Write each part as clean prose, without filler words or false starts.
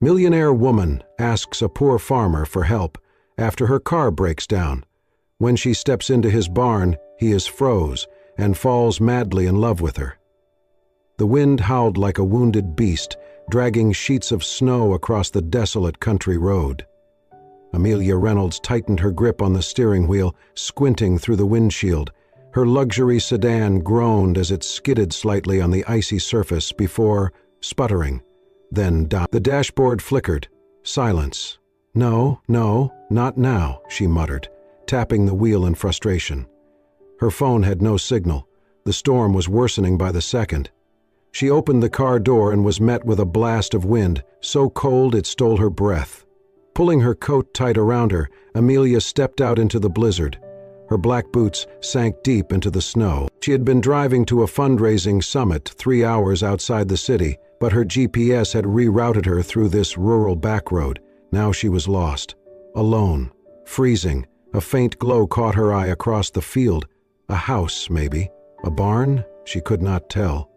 Millionaire woman asks a poor farmer for help after her car breaks down. When she steps into his barn, he is froze and falls madly in love with her. The wind howled like a wounded beast, dragging sheets of snow across the desolate country road. Amelia Reynolds tightened her grip on the steering wheel, squinting through the windshield. Her luxury sedan groaned as it skidded slightly on the icy surface before sputtering, then died. The dashboard flickered. Silence. "No, no, not now," she muttered, tapping the wheel in frustration. Her phone had no signal. The storm was worsening by the second. She opened the car door and was met with a blast of wind, so cold it stole her breath. Pulling her coat tight around her, Amelia stepped out into the blizzard. Her black boots sank deep into the snow. She had been driving to a fundraising summit 3 hours outside the city, but her GPS had rerouted her through this rural backroad. Now she was lost. Alone. Freezing. A faint glow caught her eye across the field. A house, maybe. A barn? She could not tell.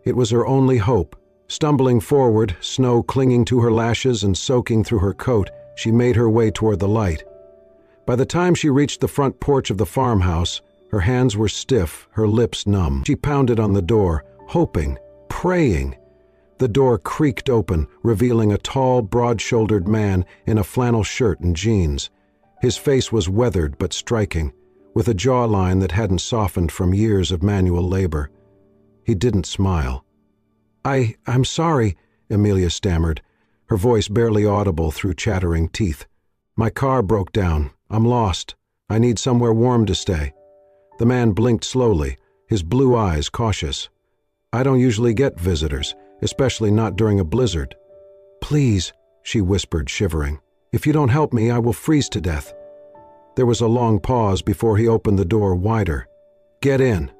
It was her only hope. Stumbling forward, snow clinging to her lashes and soaking through her coat, she made her way toward the light. By the time she reached the front porch of the farmhouse, her hands were stiff, her lips numb. She pounded on the door, hoping, praying. The door creaked open, revealing a tall, broad-shouldered man in a flannel shirt and jeans. His face was weathered but striking, with a jawline that hadn't softened from years of manual labor. He didn't smile. I'm sorry," Amelia stammered, her voice barely audible through chattering teeth. "My car broke down. I'm lost. I need somewhere warm to stay." The man blinked slowly, his blue eyes cautious. "I don't usually get visitors, especially not during a blizzard." "Please," she whispered, shivering. "If you don't help me, I will freeze to death." There was a long pause before he opened the door wider. "Get in."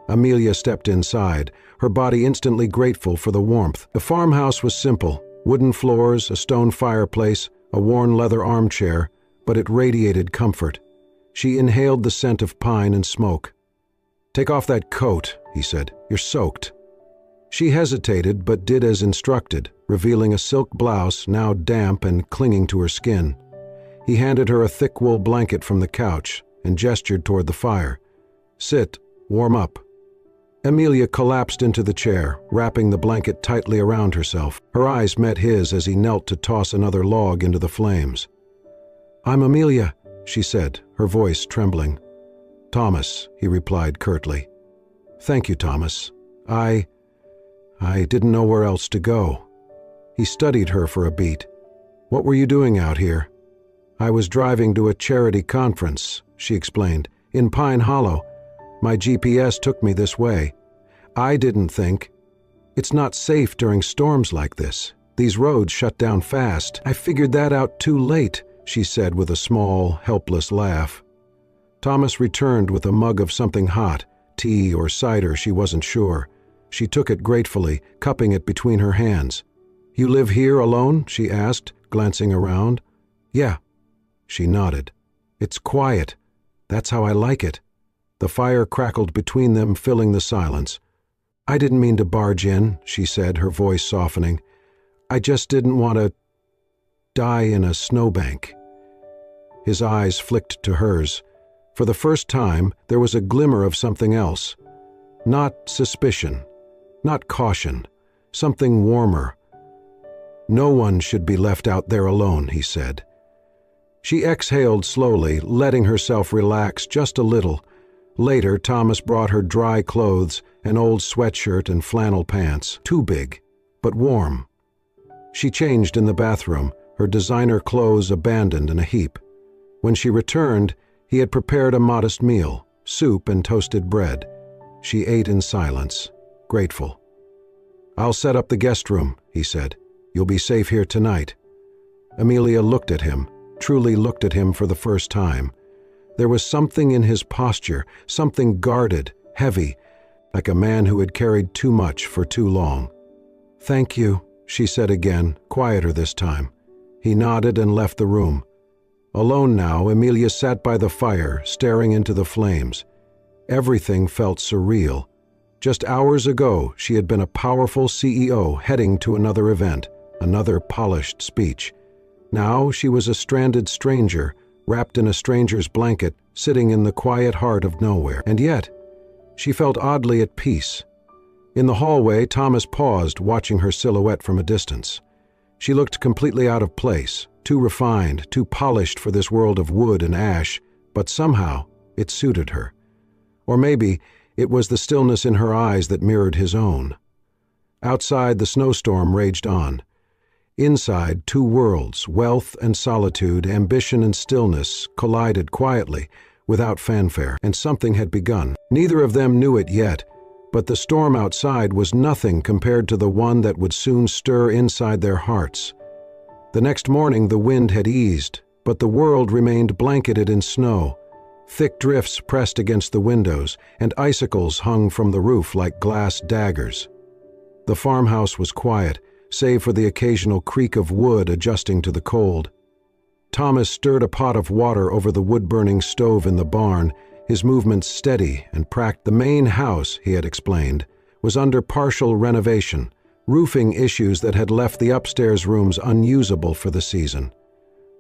Amelia stepped inside, her body instantly grateful for the warmth. The farmhouse was simple: wooden floors, a stone fireplace, a worn leather armchair, but it radiated comfort. She inhaled the scent of pine and smoke. "Take off that coat," he said. "You're soaked." She hesitated but did as instructed, revealing a silk blouse now damp and clinging to her skin. He handed her a thick wool blanket from the couch and gestured toward the fire. "Sit, warm up." Amelia collapsed into the chair, wrapping the blanket tightly around herself. Her eyes met his as he knelt to toss another log into the flames. "I'm Amelia," she said, her voice trembling. "Thomas," he replied curtly. "Thank you, Thomas. I didn't know where else to go." He studied her for a beat. "What were you doing out here?" "I was driving to a charity conference," she explained, "in Pine Hollow. My GPS took me this way. I didn't think. It's not safe during storms like this. These roads shut down fast. I figured that out too late," she said with a small, helpless laugh. Thomas returned with a mug of something hot, tea or cider, she wasn't sure. She took it gratefully, cupping it between her hands. "You live here alone?" she asked, glancing around. "Yeah." She nodded. "It's quiet. That's how I like it." The fire crackled between them, filling the silence. "I didn't mean to barge in," she said, her voice softening. "I just didn't want to die in a snowbank." His eyes flicked to hers. For the first time, there was a glimmer of something else. Not suspicion, not caution, something warmer. "No one should be left out there alone," he said. She exhaled slowly, letting herself relax just a little. Later, Thomas brought her dry clothes, an old sweatshirt and flannel pants, too big, but warm. She changed in the bathroom, her designer clothes abandoned in a heap. When she returned, he had prepared a modest meal, soup and toasted bread. She ate in silence, grateful. "I'll set up the guest room," he said. "You'll be safe here tonight." Amelia looked at him, truly looked at him for the first time. There was something in his posture, something guarded, heavy, like a man who had carried too much for too long. "Thank you," she said again, quieter this time. He nodded and left the room. Alone now, Amelia sat by the fire, staring into the flames. Everything felt surreal. Just hours ago, she had been a powerful CEO heading to another event. another polished speech. Now she was a stranded stranger, wrapped in a stranger's blanket, sitting in the quiet heart of nowhere. And yet, she felt oddly at peace. In the hallway, Thomas paused, watching her silhouette from a distance. She looked completely out of place, too refined, too polished for this world of wood and ash, but somehow it suited her. Or maybe it was the stillness in her eyes that mirrored his own. Outside, the snowstorm raged on. Inside, two worlds, wealth and solitude, ambition and stillness, collided quietly, without fanfare, and something had begun. Neither of them knew it yet, but the storm outside was nothing compared to the one that would soon stir inside their hearts. The next morning the wind had eased, but the world remained blanketed in snow. Thick drifts pressed against the windows, and icicles hung from the roof like glass daggers. The farmhouse was quiet, save for the occasional creak of wood adjusting to the cold. Thomas stirred a pot of water over the wood-burning stove in the barn, his movements steady and practical. The main house, he had explained, was under partial renovation, roofing issues that had left the upstairs rooms unusable for the season.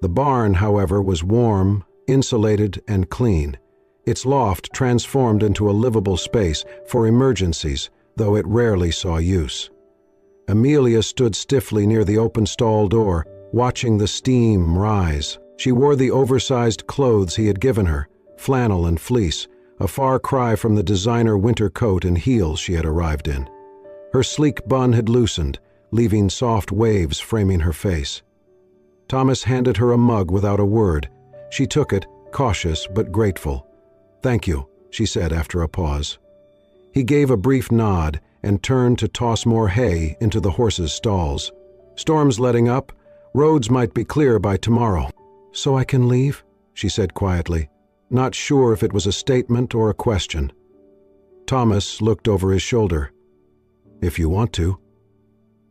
The barn, however, was warm, insulated, and clean, its loft transformed into a livable space for emergencies, though it rarely saw use. Amelia stood stiffly near the open stall door, watching the steam rise. She wore the oversized clothes he had given her, flannel and fleece, a far cry from the designer winter coat and heels she had arrived in. Her sleek bun had loosened, leaving soft waves framing her face. Thomas handed her a mug without a word. She took it, cautious but grateful. "Thank you," she said after a pause. He gave a brief nod and turned to toss more hay into the horses' stalls. "Storm's letting up. Roads might be clear by tomorrow." "So I can leave?" she said quietly, not sure if it was a statement or a question. Thomas looked over his shoulder. "If you want to."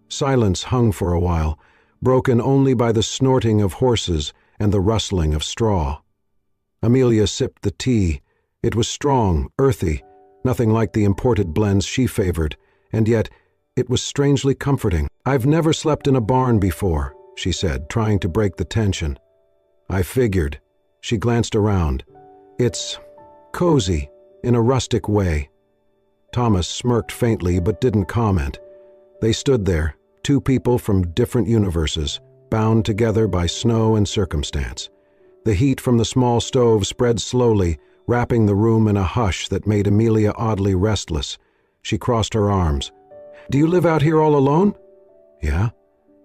Silence hung for a while, broken only by the snorting of horses and the rustling of straw. Amelia sipped the tea. It was strong, earthy, nothing like the imported blends she favored, and yet it was strangely comforting. "I've never slept in a barn before," she said, trying to break the tension. "I figured." She glanced around. "It's cozy, in a rustic way." Thomas smirked faintly but didn't comment. They stood there, two people from different universes, bound together by snow and circumstance. The heat from the small stove spread slowly, wrapping the room in a hush that made Amelia oddly restless. She crossed her arms. "Do you live out here all alone?" "Yeah."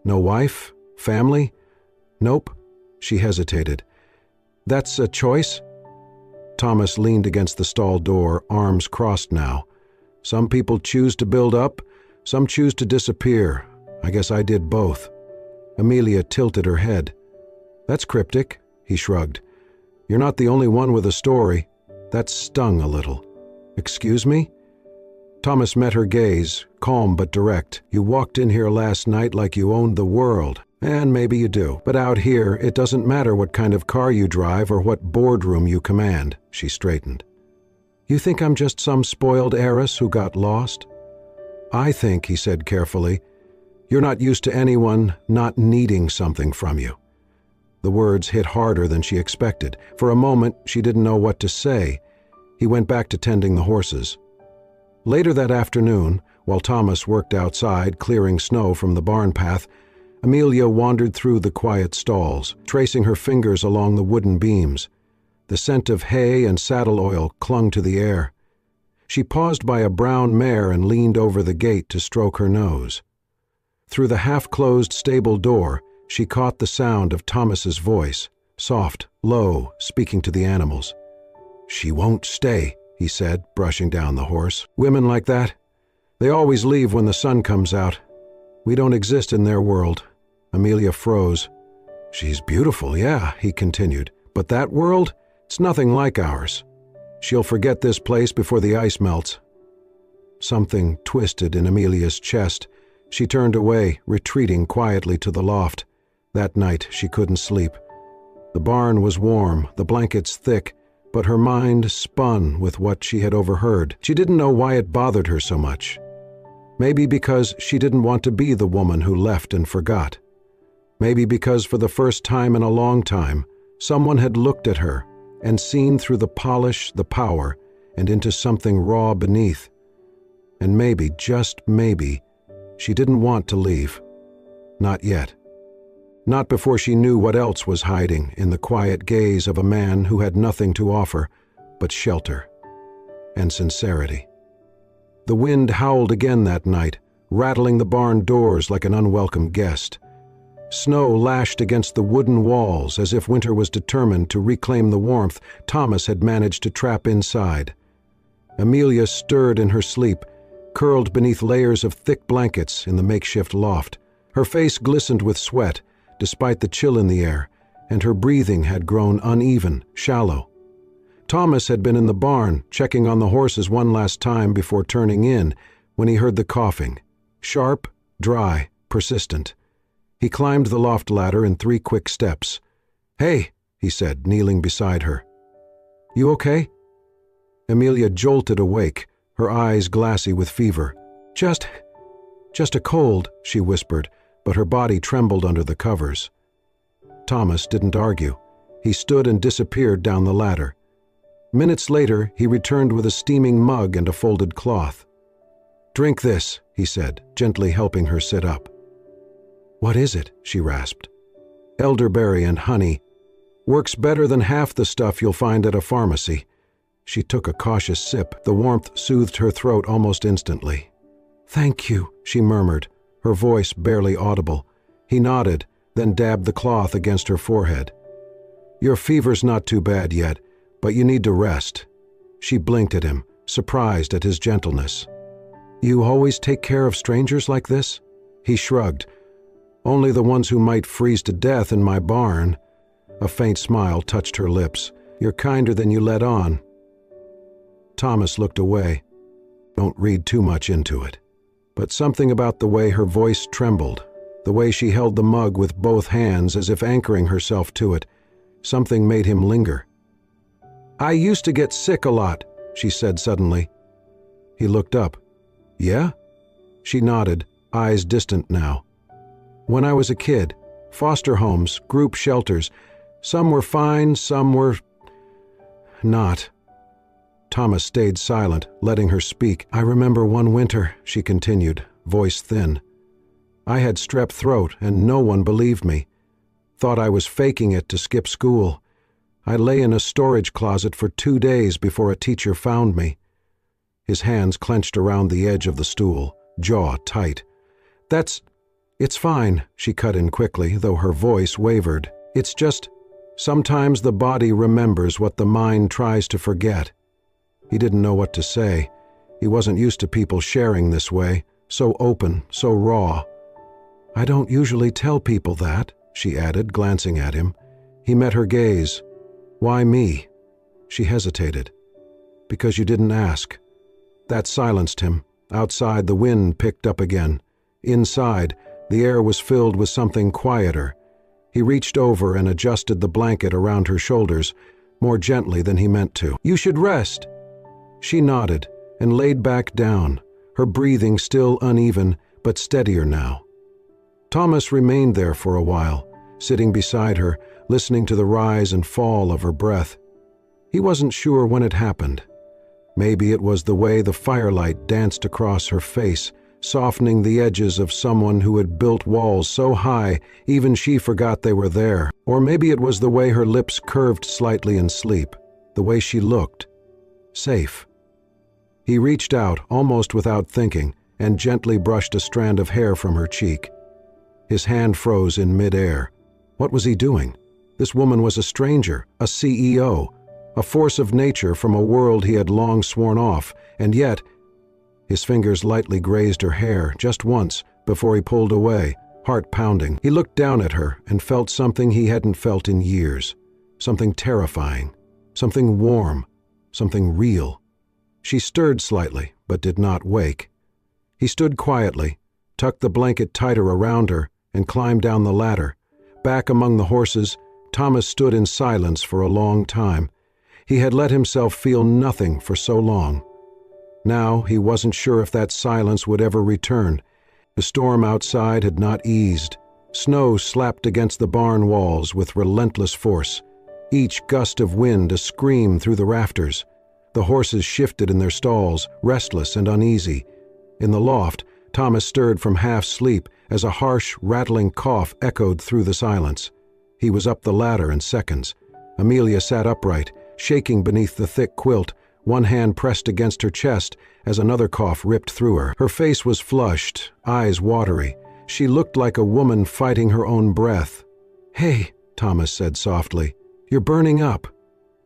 "No wife? Family?" "Nope." She hesitated. "That's a choice?" Thomas leaned against the stall door, arms crossed now. "Some people choose to build up, some choose to disappear. I guess I did both." Amelia tilted her head. "That's cryptic," he shrugged. "You're not the only one with a story." That stung a little. "Excuse me?" Thomas met her gaze, calm but direct. "You walked in here last night like you owned the world. And maybe you do. But out here, it doesn't matter what kind of car you drive or what boardroom you command." She straightened. "You think I'm just some spoiled heiress who got lost?" "I think," he said carefully, "you're not used to anyone not needing something from you." The words hit harder than she expected. For a moment, she didn't know what to say. He went back to tending the horses. Later that afternoon, while Thomas worked outside, clearing snow from the barn path, Amelia wandered through the quiet stalls, tracing her fingers along the wooden beams. The scent of hay and saddle oil clung to the air. She paused by a brown mare and leaned over the gate to stroke her nose. Through the half-closed stable door, she caught the sound of Thomas's voice, soft, low, speaking to the animals. "She won't stay," he said, brushing down the horse. "Women like that, they always leave when the sun comes out. We don't exist in their world." Amelia froze. "She's beautiful, yeah," he continued, "but that world, it's nothing like ours. She'll forget this place before the ice melts." Something twisted in Amelia's chest. She turned away, retreating quietly to the loft. That night she couldn't sleep. The barn was warm, the blankets thick, but her mind spun with what she had overheard. She didn't know why it bothered her so much. Maybe because she didn't want to be the woman who left and forgot. Maybe because for the first time in a long time, someone had looked at her and seen through the polish, the power, and into something raw beneath. And maybe, just maybe, she didn't want to leave. Not yet. Not before she knew what else was hiding in the quiet gaze of a man who had nothing to offer but shelter and sincerity. The wind howled again that night, rattling the barn doors like an unwelcome guest. Snow lashed against the wooden walls as if winter was determined to reclaim the warmth Thomas had managed to trap inside. Amelia stirred in her sleep, curled beneath layers of thick blankets in the makeshift loft. Her face glistened with sweat, despite the chill in the air, and her breathing had grown uneven, shallow. Thomas had been in the barn, checking on the horses one last time before turning in, when he heard the coughing. Sharp, dry, persistent. He climbed the loft ladder in 3 quick steps. "Hey," he said, kneeling beside her. "You okay?" Amelia jolted awake, her eyes glassy with fever. Just a cold," she whispered, but her body trembled under the covers. Thomas didn't argue. He stood and disappeared down the ladder. Minutes later, he returned with a steaming mug and a folded cloth. "Drink this," he said, gently helping her sit up. "What is it?" she rasped. "Elderberry and honey. Works better than half the stuff you'll find at a pharmacy." She took a cautious sip. The warmth soothed her throat almost instantly. "Thank you," she murmured, her voice barely audible. He nodded, then dabbed the cloth against her forehead. "Your fever's not too bad yet, but you need to rest." She blinked at him, surprised at his gentleness. "You always take care of strangers like this?" He shrugged. "Only the ones who might freeze to death in my barn." A faint smile touched her lips. "You're kinder than you let on." Thomas looked away. Don't read too much into it. But something about the way her voice trembled, the way she held the mug with both hands as if anchoring herself to it, something made him linger. "I used to get sick a lot," she said suddenly. He looked up. "Yeah?" She nodded, eyes distant now. "When I was a kid, foster homes, group shelters, some were fine, some were not." Thomas stayed silent, letting her speak. "I remember one winter," she continued, voice thin. "I had strep throat and no one believed me. Thought I was faking it to skip school. I lay in a storage closet for 2 days before a teacher found me." His hands clenched around the edge of the stool, jaw tight. It's fine," she cut in quickly, though her voice wavered. "It's just, sometimes the body remembers what the mind tries to forget." He didn't know what to say. He wasn't used to people sharing this way, so open, so raw. "I don't usually tell people that," she added, glancing at him. He met her gaze. "Why me?" She hesitated. "Because you didn't ask." That silenced him. Outside, the wind picked up again. Inside, the air was filled with something quieter. He reached over and adjusted the blanket around her shoulders, more gently than he meant to. "You should rest." She nodded and laid back down, her breathing still uneven, but steadier now. Thomas remained there for a while, sitting beside her, listening to the rise and fall of her breath. He wasn't sure when it happened. Maybe it was the way the firelight danced across her face, softening the edges of someone who had built walls so high even she forgot they were there. Or maybe it was the way her lips curved slightly in sleep, the way she looked. Safe. He reached out, almost without thinking, and gently brushed a strand of hair from her cheek. His hand froze in midair. What was he doing? This woman was a stranger, a CEO, a force of nature from a world he had long sworn off, and yet... His fingers lightly grazed her hair just once before he pulled away, heart pounding. He looked down at her and felt something he hadn't felt in years. Something terrifying, something warm, something real. She stirred slightly, but did not wake. He stood quietly, tucked the blanket tighter around her, and climbed down the ladder. Back among the horses, Thomas stood in silence for a long time. He had let himself feel nothing for so long. Now he wasn't sure if that silence would ever return. The storm outside had not eased. Snow slapped against the barn walls with relentless force, each gust of wind a scream through the rafters. The horses shifted in their stalls, restless and uneasy. In the loft, Thomas stirred from half-sleep as a harsh, rattling cough echoed through the silence. He was up the ladder in seconds. Amelia sat upright, shaking beneath the thick quilt, one hand pressed against her chest as another cough ripped through her. Her face was flushed, eyes watery. She looked like a woman fighting her own breath. "Hey," Thomas said softly, "you're burning up."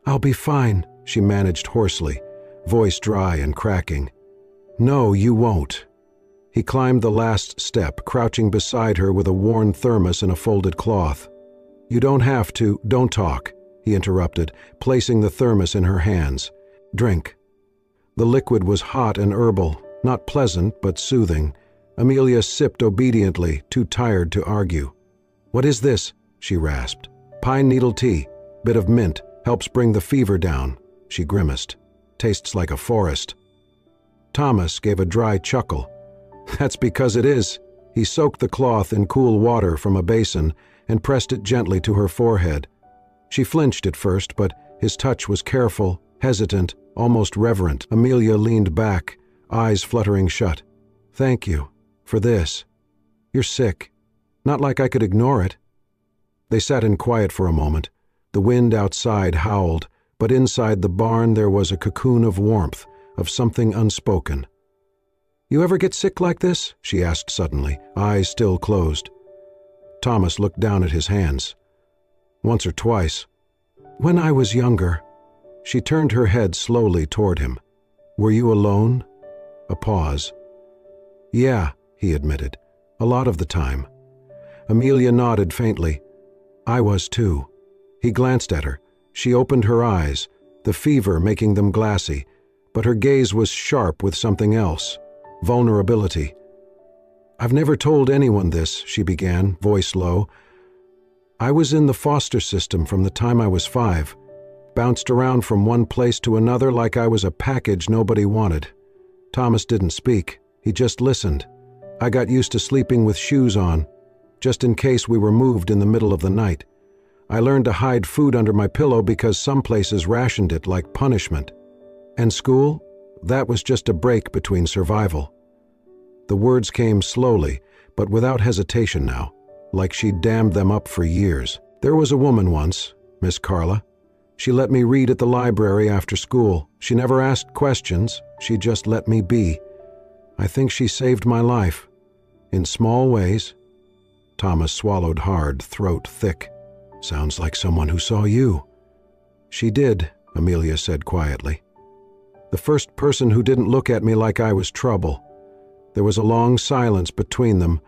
"I'll be fine," she managed hoarsely, voice dry and cracking. "No, you won't." He climbed the last step, crouching beside her with a worn thermos and a folded cloth. "You don't have to, don't talk," he interrupted, placing the thermos in her hands. "Drink." The liquid was hot and herbal, not pleasant but soothing. Amelia sipped obediently, too tired to argue. "What is this?" she rasped. "Pine needle tea. Bit of mint. Helps bring the fever down." She grimaced. "Tastes like a forest." Thomas gave a dry chuckle. "That's because it is." He soaked the cloth in cool water from a basin and pressed it gently to her forehead. She flinched at first, but his touch was careful, hesitant, almost reverent. Amelia leaned back, eyes fluttering shut. "Thank you. For this. You're sick. Not like I could ignore it." They sat in quiet for a moment. The wind outside howled, but inside the barn there was a cocoon of warmth, of something unspoken. "You ever get sick like this?" she asked suddenly, eyes still closed. Thomas looked down at his hands. "Once or twice. When I was younger." She turned her head slowly toward him. "Were you alone?" A pause. "Yeah," he admitted, "a lot of the time." Amelia nodded faintly. "I was too." He glanced at her. She opened her eyes, the fever making them glassy, but her gaze was sharp with something else. Vulnerability. "I've never told anyone this," she began, voice low. "I was in the foster system from the time I was 5. Bounced around from one place to another like I was a package nobody wanted." Thomas didn't speak. He just listened. "I got used to sleeping with shoes on, just in case we were moved in the middle of the night. I learned to hide food under my pillow because some places rationed it like punishment. And school? That was just a break between survival." The words came slowly, but without hesitation now, like she'd dammed them up for years. "There was a woman once, Miss Carla. She let me read at the library after school. She never asked questions, she just let me be. I think she saved my life. In small ways." Thomas swallowed hard, throat thick. "Sounds like someone who saw you." "She did," Amelia said quietly. "The first person who didn't look at me like I was trouble." There was a long silence between them,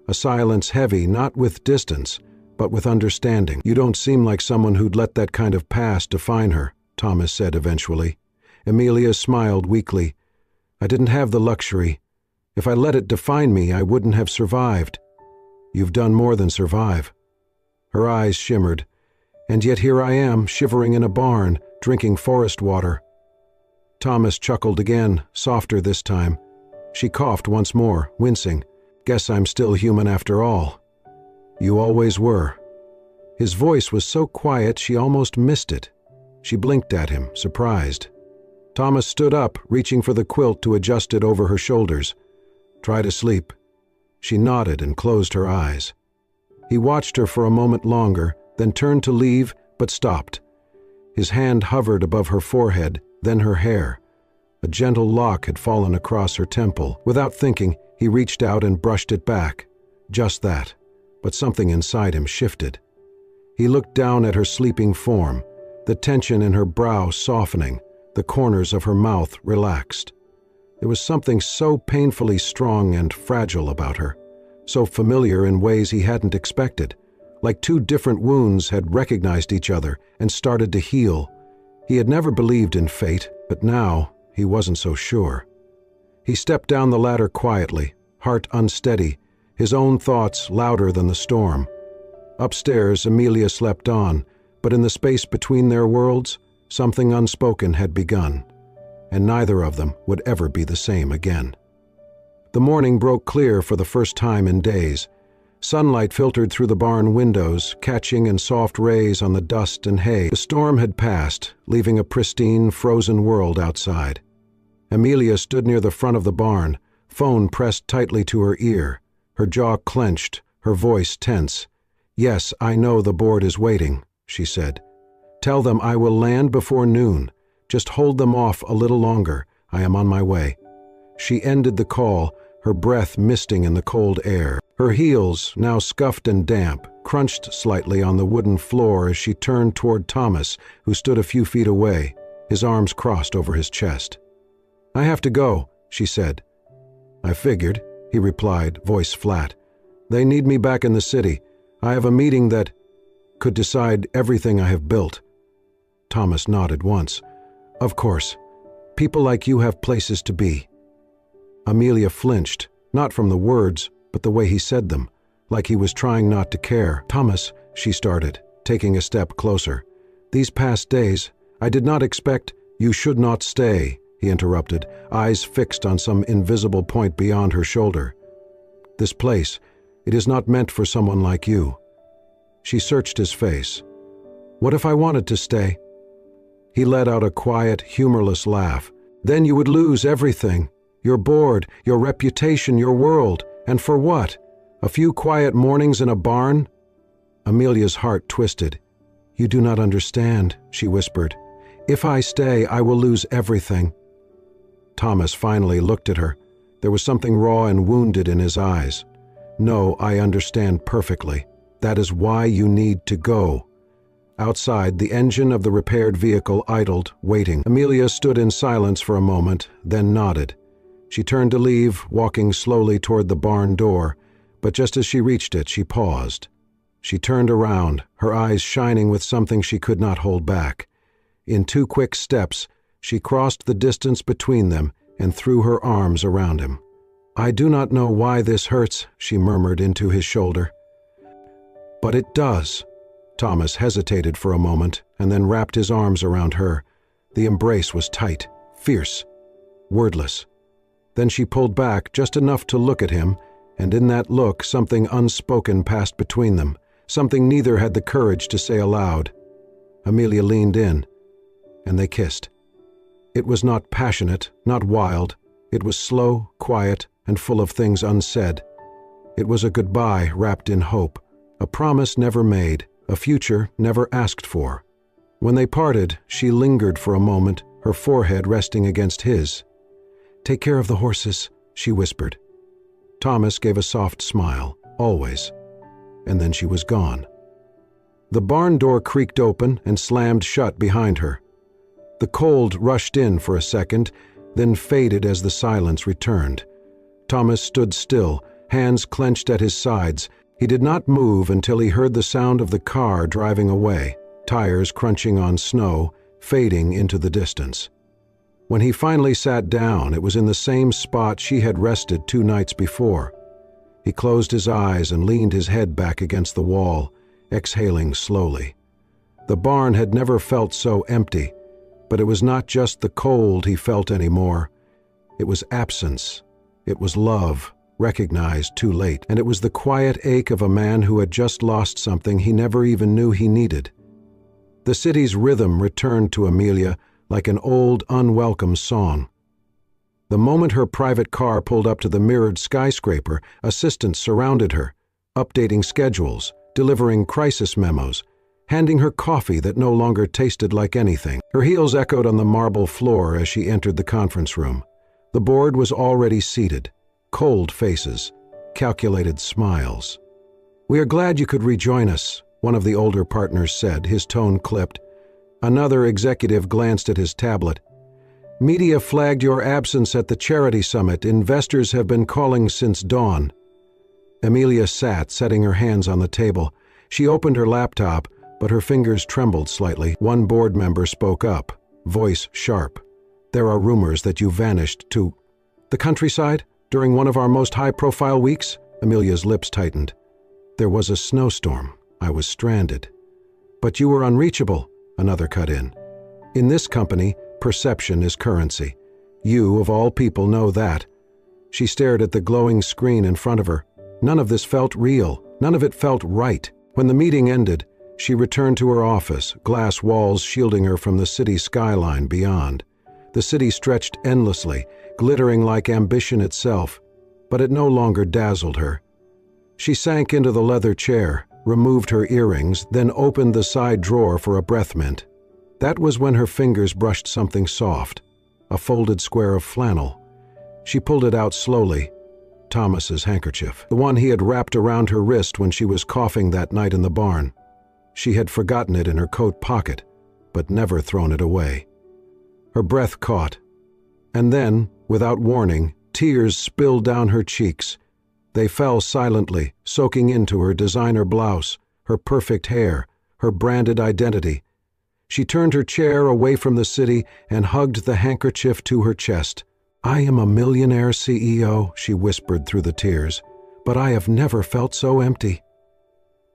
a silence heavy not with distance, but with understanding. "You don't seem like someone who'd let that kind of past define her," Thomas said eventually. Amelia smiled weakly. "I didn't have the luxury. If I let it define me, I wouldn't have survived." "You've done more than survive." Her eyes shimmered. "And yet here I am, shivering in a barn, drinking forest water." Thomas chuckled again, softer this time. She coughed once more, wincing. "Guess I'm still human after all." "You always were." His voice was so quiet she almost missed it. She blinked at him, surprised. Thomas stood up, reaching for the quilt to adjust it over her shoulders. "Try to sleep." She nodded and closed her eyes. He watched her for a moment longer, then turned to leave, but stopped. His hand hovered above her forehead, then her hair. A gentle lock had fallen across her temple. Without thinking, he reached out and brushed it back. Just that, but something inside him shifted. He looked down at her sleeping form, the tension in her brow softening, the corners of her mouth relaxed. There was something so painfully strong and fragile about her, so familiar in ways he hadn't expected, like two different wounds had recognized each other and started to heal. He had never believed in fate, but now he wasn't so sure. He stepped down the ladder quietly, heart unsteady, his own thoughts louder than the storm. Upstairs, Amelia slept on, but in the space between their worlds, something unspoken had begun, and neither of them would ever be the same again. The morning broke clear for the first time in days. Sunlight filtered through the barn windows, catching in soft rays on the dust and hay. The storm had passed, leaving a pristine, frozen world outside. Amelia stood near the front of the barn, phone pressed tightly to her ear, her jaw clenched, her voice tense. "Yes, I know the board is waiting," she said. "Tell them I will land before noon. Just hold them off a little longer. I am on my way." She ended the call, her breath misting in the cold air. Her heels, now scuffed and damp, crunched slightly on the wooden floor as she turned toward Thomas, who stood a few feet away, his arms crossed over his chest. "I have to go," she said. "I figured," he replied, voice flat. "They need me back in the city. I have a meeting that could decide everything I have built." Thomas nodded once. "Of course. People like you have places to be." Amelia flinched, not from the words, but the way he said them, like he was trying not to care. "Thomas," she started, taking a step closer. "These past days, I did not expect—" "You should not stay," he interrupted, eyes fixed on some invisible point beyond her shoulder. "This place, it is not meant for someone like you." She searched his face. "What if I wanted to stay?" He let out a quiet, humorless laugh. "Then you would lose everything. Your board, your reputation, your world. And for what? A few quiet mornings in a barn?" Amelia's heart twisted. "You do not understand," she whispered. "If I stay, I will lose everything." Thomas finally looked at her. There was something raw and wounded in his eyes. "No, I understand perfectly. That is why you need to go." Outside, the engine of the repaired vehicle idled, waiting. Amelia stood in silence for a moment, then nodded. She turned to leave, walking slowly toward the barn door, but just as she reached it, she paused. She turned around, her eyes shining with something she could not hold back. In 2 quick steps, she crossed the distance between them and threw her arms around him. "I do not know why this hurts," she murmured into his shoulder. "But it does." Thomas hesitated for a moment and then wrapped his arms around her. The embrace was tight, fierce, wordless. Then she pulled back just enough to look at him, and in that look something unspoken passed between them, something neither had the courage to say aloud. Amelia leaned in, and they kissed. It was not passionate, not wild. It was slow, quiet, and full of things unsaid. It was a goodbye wrapped in hope, a promise never made, a future never asked for. When they parted, she lingered for a moment, her forehead resting against his. "Take care of the horses," she whispered. Thomas gave a soft smile, always, and then she was gone. The barn door creaked open and slammed shut behind her. The cold rushed in for a second, then faded as the silence returned. Thomas stood still, hands clenched at his sides. He did not move until he heard the sound of the car driving away, tires crunching on snow, fading into the distance. When he finally sat down, it was in the same spot she had rested 2 nights before. He closed his eyes and leaned his head back against the wall, exhaling slowly. The barn had never felt so empty, but it was not just the cold he felt anymore. It was absence. It was love, recognized too late, and it was the quiet ache of a man who had just lost something he never even knew he needed. The city's rhythm returned to Amelia like an old, unwelcome song. The moment her private car pulled up to the mirrored skyscraper, assistants surrounded her, updating schedules, delivering crisis memos, handing her coffee that no longer tasted like anything. Her heels echoed on the marble floor as she entered the conference room. The board was already seated, cold faces, calculated smiles. "We are glad you could rejoin us," one of the older partners said, his tone clipped. Another executive glanced at his tablet. "Media flagged your absence at the charity summit. Investors have been calling since dawn." Amelia sat, setting her hands on the table. She opened her laptop, but her fingers trembled slightly. One board member spoke up, voice sharp. "There are rumors that you vanished to the countryside during one of our most high-profile weeks." Amelia's lips tightened. "There was a snowstorm. I was stranded." "But you were unreachable," another cut in. "In this company, perception is currency. You, of all people, know that." She stared at the glowing screen in front of her. None of this felt real, None of it felt right. When the meeting ended, she returned to her office, glass walls shielding her from the city skyline beyond. The city stretched endlessly, glittering like ambition itself, but it no longer dazzled her. She sank into the leather chair, removed her earrings, then opened the side drawer for a breath mint. That was when her fingers brushed something soft, a folded square of flannel. She pulled it out slowly. Thomas's handkerchief, the one he had wrapped around her wrist when she was coughing that night in the barn. She had forgotten it in her coat pocket, but never thrown it away. Her breath caught, and then, without warning, tears spilled down her cheeks. They fell silently, soaking into her designer blouse, her perfect hair, her branded identity. She turned her chair away from the city and hugged the handkerchief to her chest. "I am a millionaire CEO," she whispered through the tears, "but I have never felt so empty."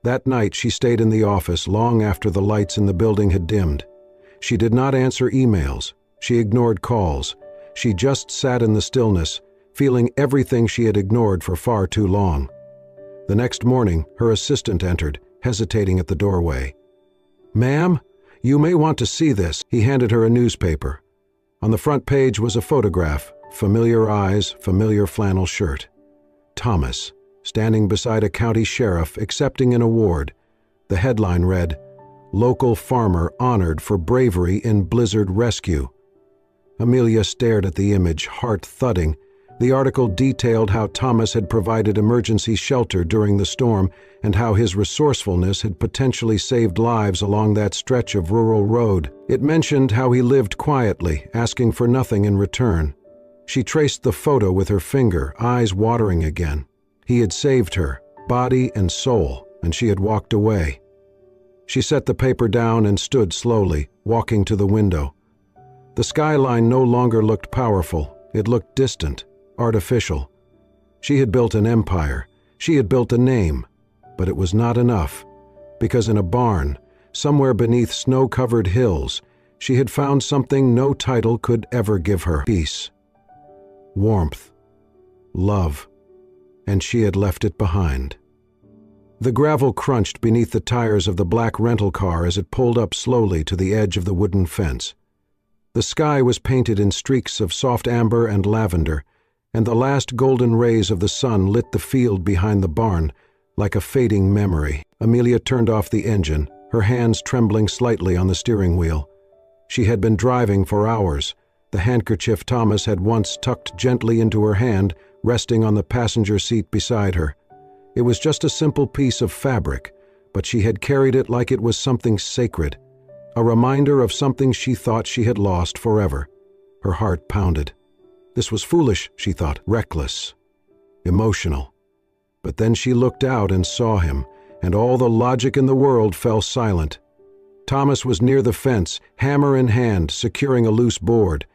That night she stayed in the office long after the lights in the building had dimmed. She did not answer emails. She ignored calls. She just sat in the stillness, feeling everything she had ignored for far too long. The next morning, her assistant entered, hesitating at the doorway. "Ma'am, you may want to see this." He handed her a newspaper. On the front page was a photograph, familiar eyes, familiar flannel shirt. Thomas, standing beside a county sheriff accepting an award. The headline read, "Local Farmer Honored for Bravery in Blizzard Rescue." Amelia stared at the image, heart thudding. The article detailed how Thomas had provided emergency shelter during the storm and how his resourcefulness had potentially saved lives along that stretch of rural road. It mentioned how he lived quietly, asking for nothing in return. She traced the photo with her finger, eyes watering again. He had saved her, body and soul, and she had walked away. She set the paper down and stood slowly, walking to the window. The skyline no longer looked powerful. It looked distant, artificial. She had built an empire. She had built a name. But it was not enough, because in a barn, somewhere beneath snow-covered hills, she had found something no title could ever give her: peace, warmth, love, and she had left it behind. The gravel crunched beneath the tires of the black rental car as it pulled up slowly to the edge of the wooden fence. The sky was painted in streaks of soft amber and lavender, and the last golden rays of the sun lit the field behind the barn like a fading memory. Amelia turned off the engine, her hands trembling slightly on the steering wheel. She had been driving for hours, the handkerchief Thomas had once tucked gently into her hand, resting on the passenger seat beside her. It was just a simple piece of fabric, but she had carried it like it was something sacred, a reminder of something she thought she had lost forever. Her heart pounded. This was foolish, she thought, reckless, emotional. But then she looked out and saw him, and all the logic in the world fell silent. Thomas was near the fence, hammer in hand, securing a loose board.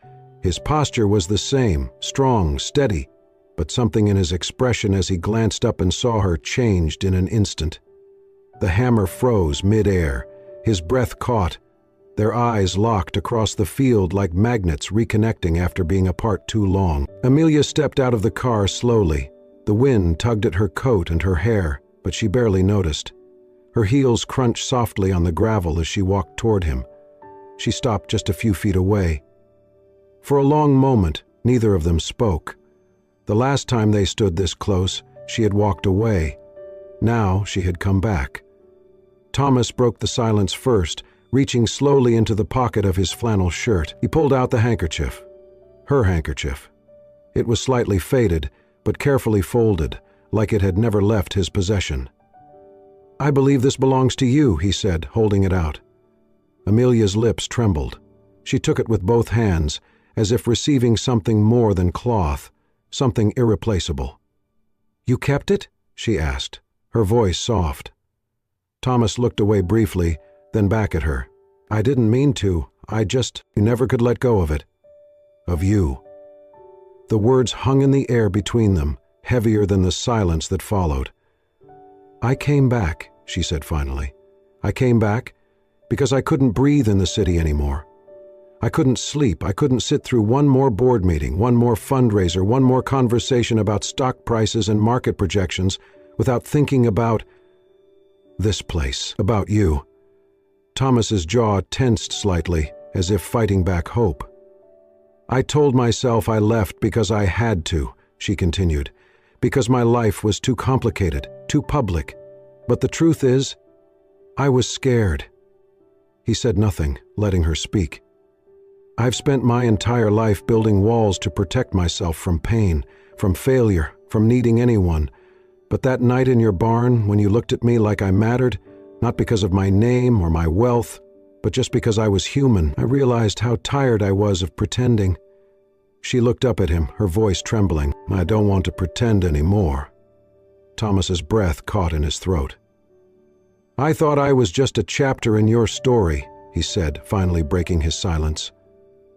His posture was the same, strong, steady, but something in his expression as he glanced up and saw her changed in an instant. The hammer froze mid-air, his breath caught. Their eyes locked across the field like magnets reconnecting after being apart too long. Amelia stepped out of the car slowly. The wind tugged at her coat and her hair, but she barely noticed. Her heels crunched softly on the gravel as she walked toward him. She stopped just a few feet away. For a long moment, neither of them spoke. The last time they stood this close, she had walked away. Now she had come back. Thomas broke the silence first, reaching slowly into the pocket of his flannel shirt. He pulled out the handkerchief. Her handkerchief. It was slightly faded, but carefully folded, like it had never left his possession. "I believe this belongs to you," he said, holding it out. Amelia's lips trembled. She took it with both hands, as if receiving something more than cloth, something irreplaceable. "You kept it?" she asked, her voice soft. Thomas looked away briefly, then back at her. "I didn't mean to. You never could let go of it. Of you." The words hung in the air between them, heavier than the silence that followed. "I came back," she said finally. "I came back because I couldn't breathe in the city anymore. I couldn't sleep. I couldn't sit through one more board meeting, one more fundraiser, one more conversation about stock prices and market projections without thinking about This place, about you." Thomas's jaw tensed slightly, as if fighting back hope. "I told myself I left because I had to," she continued, "because my life was too complicated, too public. But the truth is, I was scared." He said nothing, letting her speak. "I've spent my entire life building walls to protect myself from pain, from failure, from needing anyone. But that night in your barn, when you looked at me like I mattered, not because of my name or my wealth, but just because I was human, I realized how tired I was of pretending." She looked up at him, her voice trembling. "I don't want to pretend anymore." Thomas's breath caught in his throat. "I thought I was just a chapter in your story," he said, finally breaking his silence.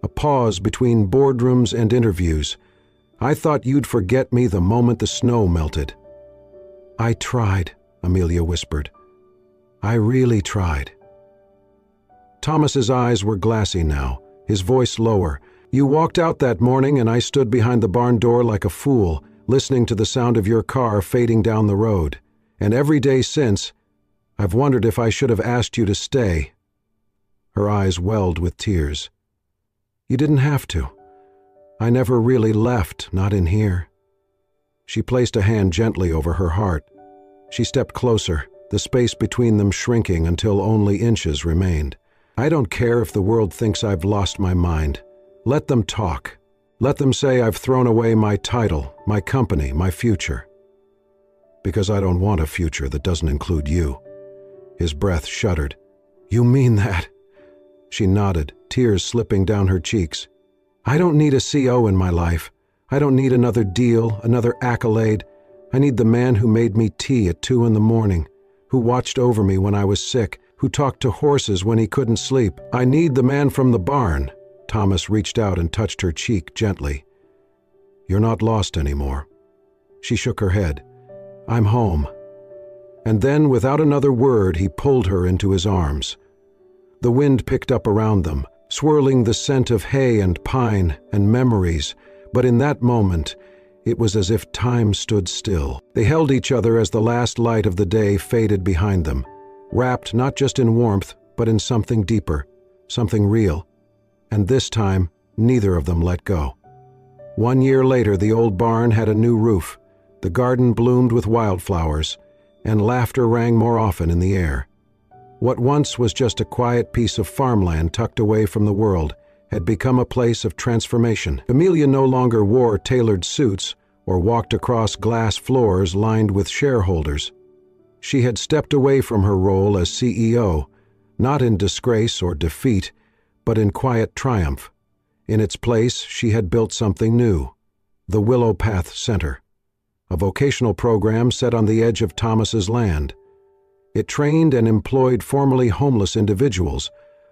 "A pause between boardrooms and interviews. I thought you'd forget me the moment the snow melted." "I tried," Amelia whispered. "I really tried." Thomas's eyes were glassy now, his voice lower. "You walked out that morning and I stood behind the barn door like a fool, listening to the sound of your car fading down the road. And every day since, I've wondered if I should have asked you to stay." Her eyes welled with tears. "You didn't have to. I never really left, not in here." She placed a hand gently over her heart. She stepped closer, the space between them shrinking until only inches remained. "I don't care if the world thinks I've lost my mind. Let them talk. Let them say I've thrown away my title, my company, my future. Because I don't want a future that doesn't include you." His breath shuddered. "You mean that?" She nodded, tears slipping down her cheeks. "I don't need a CO in my life. I don't need another deal, another accolade. I need the man who made me tea at 2 a.m, who watched over me when I was sick, who talked to horses when he couldn't sleep. I need the man from the barn." Thomas reached out and touched her cheek gently. "You're not lost anymore." She shook her head. "I'm home." And then, without another word, he pulled her into his arms. The wind picked up around them, swirling the scent of hay and pine and memories, but in that moment, it was as if time stood still. They held each other as the last light of the day faded behind them, wrapped not just in warmth, but in something deeper, something real. And this time, neither of them let go. 1 year later, the old barn had a new roof, the garden bloomed with wildflowers, and laughter rang more often in the air. What once was just a quiet piece of farmland tucked away from the world had become a place of transformation. Amelia no longer wore tailored suits or walked across glass floors lined with shareholders. She had stepped away from her role as CEO, not in disgrace or defeat, but in quiet triumph. In its place, she had built something new, the Willow Path Center, a vocational program set on the edge of Thomas's land. It trained and employed formerly homeless individuals,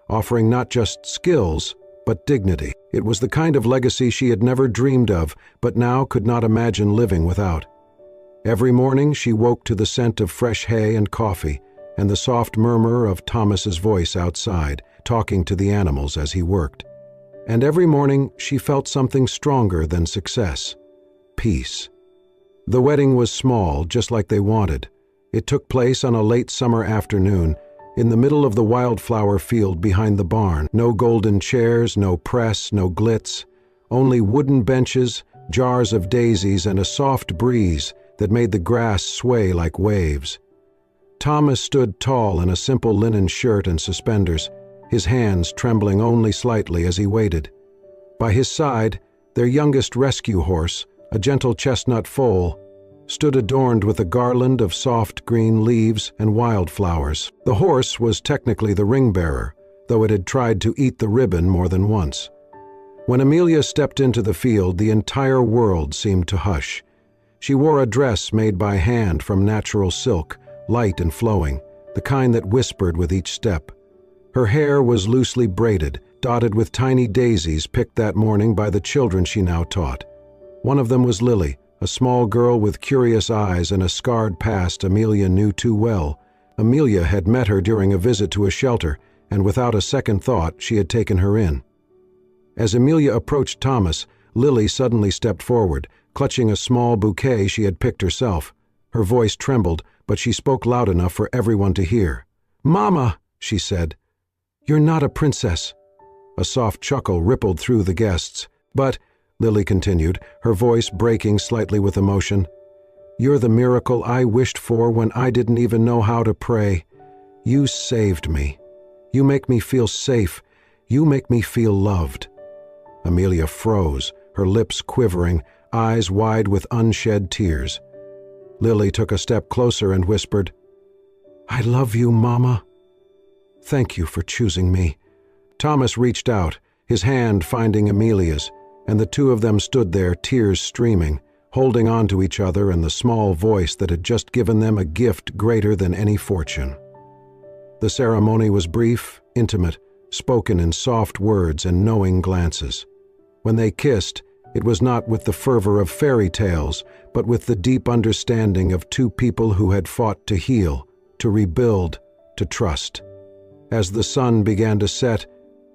offering not just skills, but dignity. It was the kind of legacy she had never dreamed of, but now could not imagine living without. Every morning she woke to the scent of fresh hay and coffee, and the soft murmur of Thomas's voice outside, talking to the animals as he worked. And every morning she felt something stronger than success: peace. The wedding was small, just like they wanted. It took place on a late summer afternoon, in the middle of the wildflower field behind the barn. No golden chairs, no press, no glitz, only wooden benches, jars of daisies, and a soft breeze that made the grass sway like waves. Thomas stood tall in a simple linen shirt and suspenders, his hands trembling only slightly as he waited. By his side, their youngest rescue horse, a gentle chestnut foal, stood adorned with a garland of soft green leaves and wildflowers. The horse was technically the ring-bearer, though it had tried to eat the ribbon more than once. When Amelia stepped into the field, the entire world seemed to hush. She wore a dress made by hand from natural silk, light and flowing, the kind that whispered with each step. Her hair was loosely braided, dotted with tiny daisies picked that morning by the children she now taught. One of them was Lily, a small girl with curious eyes and a scarred past Amelia knew too well. Amelia had met her during a visit to a shelter, and without a second thought, she had taken her in. As Amelia approached Thomas, Lily suddenly stepped forward, clutching a small bouquet she had picked herself. Her voice trembled, but she spoke loud enough for everyone to hear. "Mama," she said, "you're not a princess." A soft chuckle rippled through the guests. "But," Lily continued, her voice breaking slightly with emotion, "you're the miracle I wished for when I didn't even know how to pray. You saved me. You make me feel safe. You make me feel loved." Amelia froze, her lips quivering, eyes wide with unshed tears. Lily took a step closer and whispered, "I love you, Mama. Thank you for choosing me." Thomas reached out, his hand finding Amelia's, and the two of them stood there, tears streaming, holding on to each other and the small voice that had just given them a gift greater than any fortune. The ceremony was brief, intimate, spoken in soft words and knowing glances. When they kissed, it was not with the fervor of fairy tales, but with the deep understanding of two people who had fought to heal, to rebuild, to trust. As the sun began to set,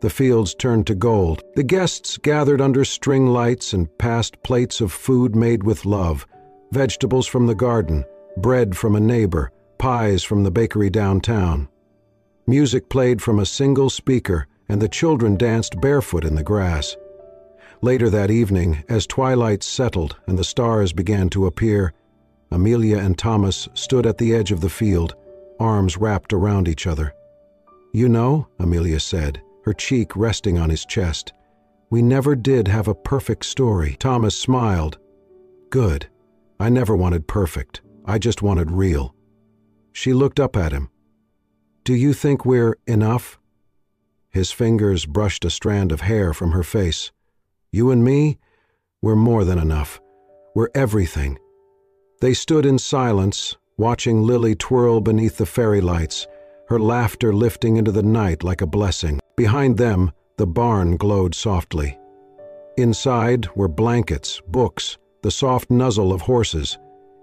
the fields turned to gold. The guests gathered under string lights and passed plates of food made with love, vegetables from the garden, bread from a neighbor, pies from the bakery downtown. Music played from a single speaker, and the children danced barefoot in the grass. Later that evening, as twilight settled and the stars began to appear, Amelia and Thomas stood at the edge of the field, arms wrapped around each other. "You know," Amelia said, her cheek resting on his chest, "we never did have a perfect story." Thomas smiled. "Good. I never wanted perfect. I just wanted real." She looked up at him. "Do you think we're enough?" His fingers brushed a strand of hair from her face. "You and me, we're more than enough. We're everything." They stood in silence, watching Lily twirl beneath the fairy lights, her laughter lifting into the night like a blessing. Behind them, the barn glowed softly. Inside were blankets, books, the soft nuzzle of horses,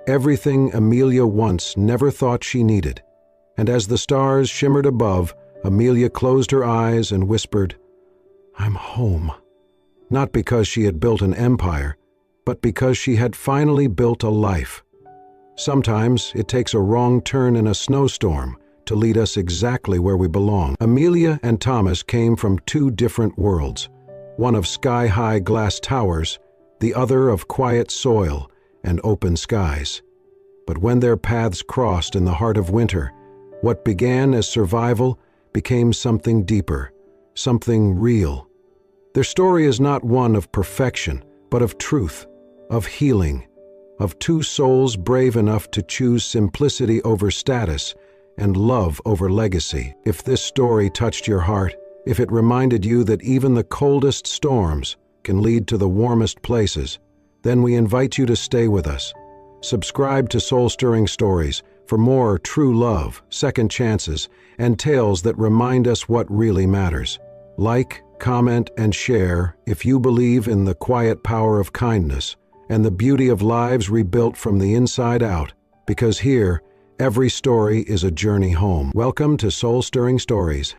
everything Amelia once never thought she needed. And as the stars shimmered above, Amelia closed her eyes and whispered, "I'm home." Not because she had built an empire, but because she had finally built a life. Sometimes it takes a wrong turn in a snowstorm to lead us exactly where we belong. Amelia and Thomas came from two different worlds, one of sky-high glass towers, the other of quiet soil and open skies. But when their paths crossed in the heart of winter, what began as survival became something deeper, something real. Their story is not one of perfection, but of truth, of healing, of two souls brave enough to choose simplicity over status and love over legacy. If this story touched your heart, if it reminded you that even the coldest storms can lead to the warmest places, then we invite you to stay with us. Subscribe to Soul-Stirring Stories for more true love, second chances, and tales that remind us what really matters. Like, comment, and share if you believe in the quiet power of kindness and the beauty of lives rebuilt from the inside out, because here, every story is a journey home. Welcome to Soul-Stirring Stories.